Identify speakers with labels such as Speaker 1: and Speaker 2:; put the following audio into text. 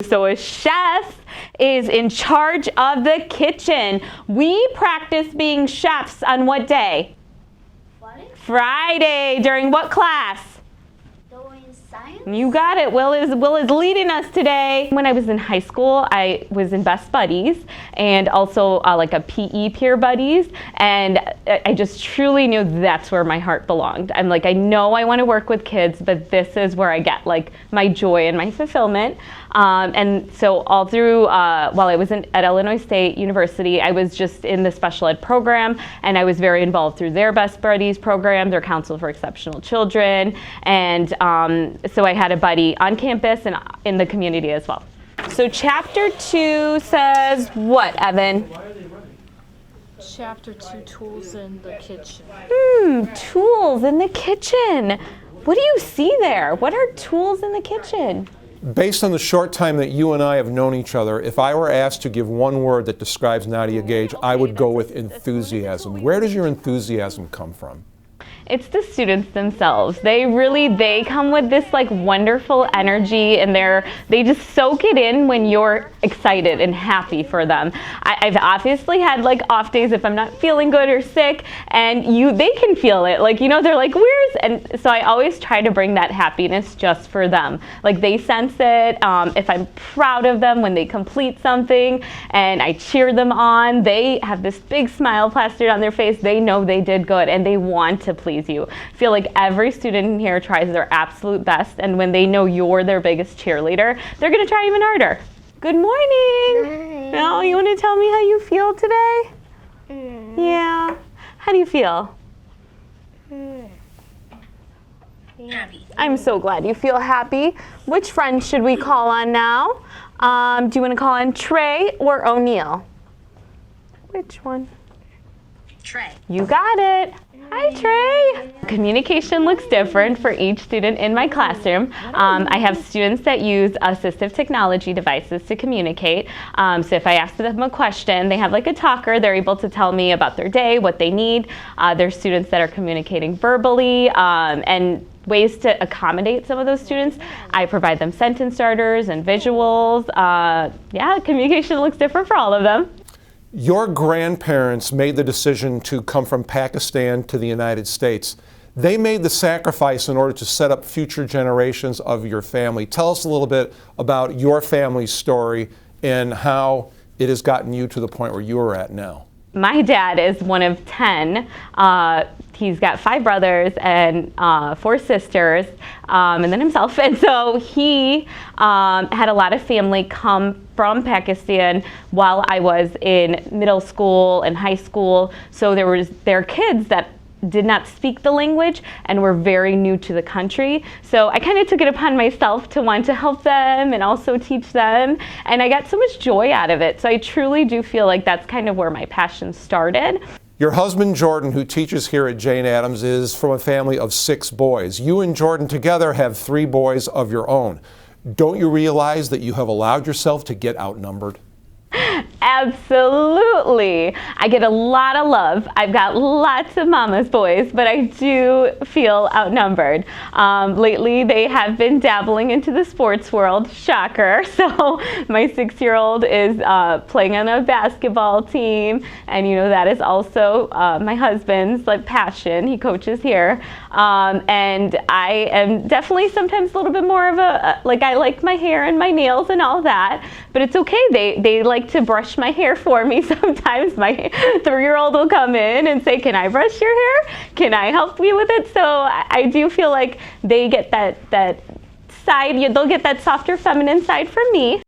Speaker 1: So a chef is in charge of the kitchen. We practice being chefs on what day? Friday. During what class?
Speaker 2: Science?
Speaker 1: You got it. Will is leading us today. When I was in high school, I was in Best Buddies and also like a PE peer buddies, and I just truly knew that's where my heart belonged. I'm like, I know I want to work with kids, but this is where I get like my joy and my fulfillment. And so all through while I was at Illinois State University, I was just in the special ed program, and I was very involved through their Best Buddies program, their Council for Exceptional Children, and so I had a buddy on campus and in the community as well. So chapter 2 says what, Evan?
Speaker 3: Chapter 2, tools in the kitchen.
Speaker 1: Tools in the kitchen. What do you see there? What are tools in the kitchen?
Speaker 4: Based on the short time that you and I have known each other, if I were asked to give one word that describes Nadia Gage, I would go with enthusiasm. Where does your enthusiasm come from?
Speaker 1: It's the students themselves. They come with this like wonderful energy, and they just soak it in when you're excited and happy for them. I've obviously had like off days if I'm not feeling good or sick, and they can feel it. Like, they're like, and so I always try to bring that happiness just for them. Like, they sense it. If I'm proud of them when they complete something and I cheer them on, they have this big smile plastered on their face. They know they did good and they want to please you. I feel like every student in here tries their absolute best, and when they know you're their biggest cheerleader, they're going to try even harder. Good morning. Now, you want to tell me how you feel today? Yeah. How do you feel?
Speaker 2: Happy.
Speaker 1: I'm so glad you feel happy. Which friend should we call on now? Do you want to call on Trey or O'Neill? Which one?
Speaker 2: Trey.
Speaker 1: You got it. Hi, Trey. Communication looks different for each student in my classroom. I have students that use assistive technology devices to communicate. So if I ask them a question, they have like a talker. They're able to tell me about their day, what they need. There's students that are communicating verbally, and ways to accommodate some of those students. I provide them sentence starters and visuals. Yeah, communication looks different for all of them.
Speaker 4: Your grandparents made the decision to come from Pakistan to the United States. They made the sacrifice in order to set up future generations of your family. Tell us a little bit about your family's story and how it has gotten you to the point where you are at now.
Speaker 1: My dad is one of 10. He's got 5 brothers and 4 sisters, and then himself. And so he had a lot of family come from Pakistan while I was in middle school and high school. So there are kids that did not speak the language and were very new to the country. So I kind of took it upon myself to want to help them and also teach them. And I got so much joy out of it. So I truly do feel like that's kind of where my passion started.
Speaker 4: Your husband, Jordan, who teaches here at Jane Addams, is from a family of 6 boys. You and Jordan together have 3 boys of your own. Don't you realize that you have allowed yourself to get outnumbered?
Speaker 1: Absolutely. I get a lot of love. I've got lots of mama's boys, but I do feel outnumbered. Lately, they have been dabbling into the sports world. Shocker. So my 6-year-old is playing on a basketball team, and that is also my husband's passion. He coaches here, and I am definitely sometimes a little bit more of I like my hair and my nails and all that, but it's okay. They like to brush my hair for me sometimes. My 3-year-old will come in and say, "Can I brush your hair? Can I help you with it?" So I do feel like they get that side, they'll get that softer feminine side from me.